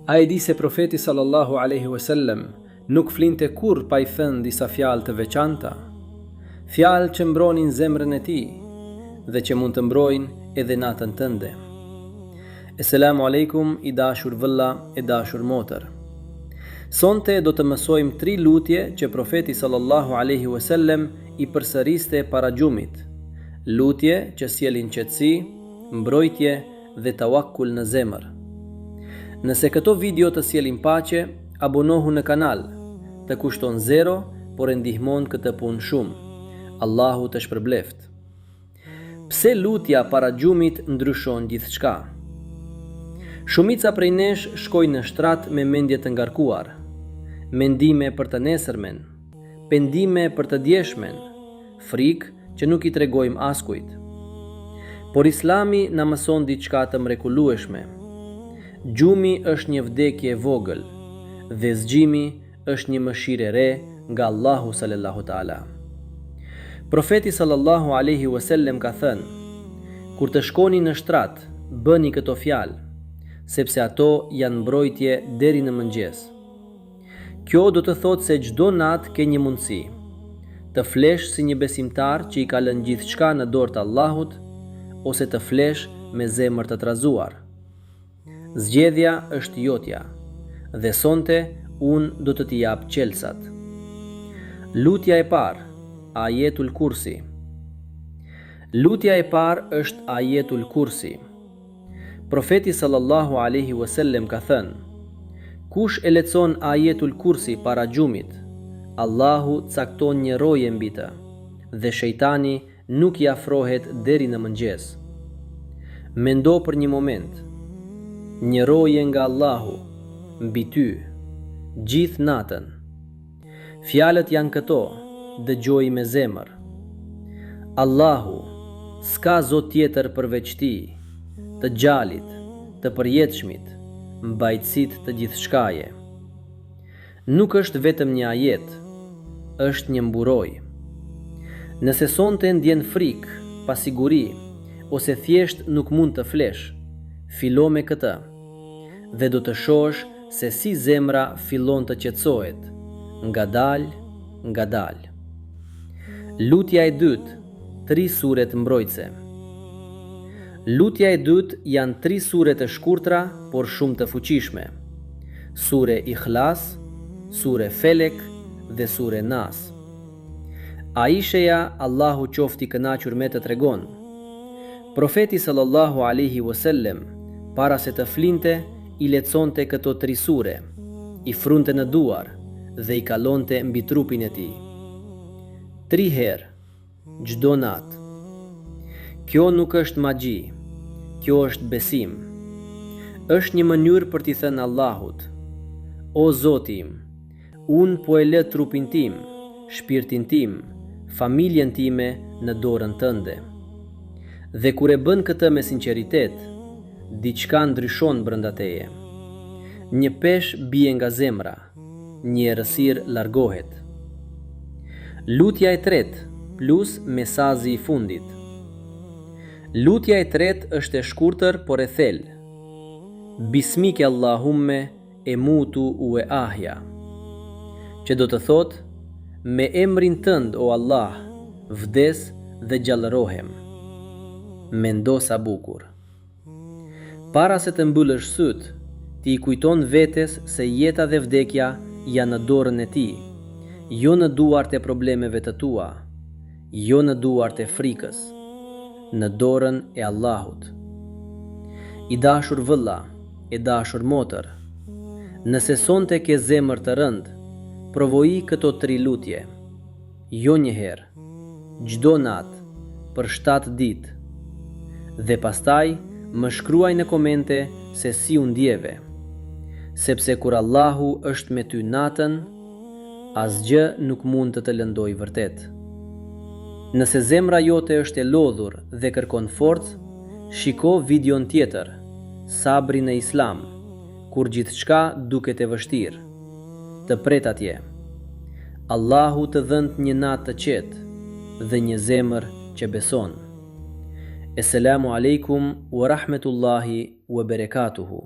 A e di se profeti sallallahu alaihi wasallam nuk flinte kur pa I thënë disa fjalë të veçanta, fjalë që mbronin zemrën e tij dhe që mund të mbrojnë edhe natën tënde. Esselamu alaikum I dashur vëlla e dashur motër. Sonte do të mësojmë 3 lutje që profeti sallallahu alaihi wasallam I përsëriste para gjumit, lutje që sjellin qetësi, mbrojtje dhe tawakkul në zemër. Nëse këto video të sjellin paqe, abonohu në kanal, të kushton 0, por e ndihmon këtë punë shumë. Allahu të shpërbleft. Pse lutja para gjumit ndryshon gjithçka? Shumica prej nesh shkojnë në shtrat me mendje të ngarkuar, mendime për të nesërmen, pendime për të djeshmen, frikë që nuk I tregojmë askujt. Por Islami na mëson diçka të mrekullueshme. Gjumi është një vdekje e vogël dhe zgjimi është një mëshirë e re nga Allahu sallallahu taala. Profeti sallallahu alaihi wasallam ka thënë: kur të shkoni në shtrat, bëni këto fjalë, sepse ato janë mbrojtje deri në mëngjes. Kjo do të thotë se çdo natë ke një mundësi të flesh si një besimtar që I ka lënë gjithçka në dorë të Allahut, ose të flesh me zemër të trazuar. Zgjedhja është jotja, dhe sonte unë do të t'i jap qelsat. Lutja e parë, Ajetul Kursi. Lutja e parë është Ajetul Kursi. Profeti sallallahu alaihi wasallam ka thënë: kush e lexon Ajetul Kursi para gjumit, Allahu cakton një roje mbi të, dhe shejtani nuk I afrohet deri në mëngjes. Mendo për një moment, një roje nga Allahu mbi ty gjithë natën. Fjalët janë këto, dëgjoj me zemër. Allahu, s'ka zot tjetër përveç Ti, të gjallit, të përjetshmit, mbajtësit të gjithçkaje. Nuk është vetëm një ajet, është një mburoj. Nëse sonte ndjen frikë, pasiguri, ose thjesht nuk mund të flesh, fillo me këtë, dhe do të shohësh se si zemra fillon të qetësohet, ngadalë. Lutja e dytë, 3 suret mbrojtëse. Lutja e dytë janë 3 sure të shkurtra, por shumë të fuqishme. Sure Ikhlas, sure Felek dhe sure Nas. Aisheja, Allahu qofti kënaqur me të tregon: profeti sallallahu alaihi wasallam, para se të flinte, I lexonte këto 3 sure, I frunte në duar dhe I kalonte mbi trupin e tij. 3 herë, çdo natë. Kjo nuk është magji, kjo është besim. Është një mënyrë për t'i thënë Allahut: o Zoti im, unë po e lë trupin tim, shpirtin tim, familjen time në dorën tënde. Dhe kur e bën këtë me sinqeritet, diçka ndryshon brenda teje. Një pesh bie nga zemra, një errësirë largohet. Lutja e tretë plus mesazhi I fundit. Lutja e tretë është e shkurtër por e thellë. Bismike Allahumme e mutu u e ahja, që do të thotë: me emrin tënd o Allah, vdes dhe gjallërohem. Mendo sa bukur. Para se të mbyllësh syt, ti I kujton vetes se jeta dhe vdekja janë në dorën e Tij, jo në duart e problemeve të tua, jo në duart e frikës, në dorën e Allahut. I dashur vëlla, e dashur motër, nëse sonte ke zemër të rëndë, provoji këto 3 lutje, jo një herë, çdo natë, për 7 ditë, dhe pastaj më shkruaj në komente se si u ndjeve, sepse kur Allahu është me ty natën, asgjë nuk mund të lëndoj vërtet. Nëse zemra jote është e lodhur dhe kërkon forcë, shiko videon tjetër, Sabri në Islam, kur gjithçka duket e vështirë. Të pret atje. Allahu të dhënë një natë të qetë dhe një zemër që beson. Esselamu alaikum wa rahmetullahi wa barakatuhu.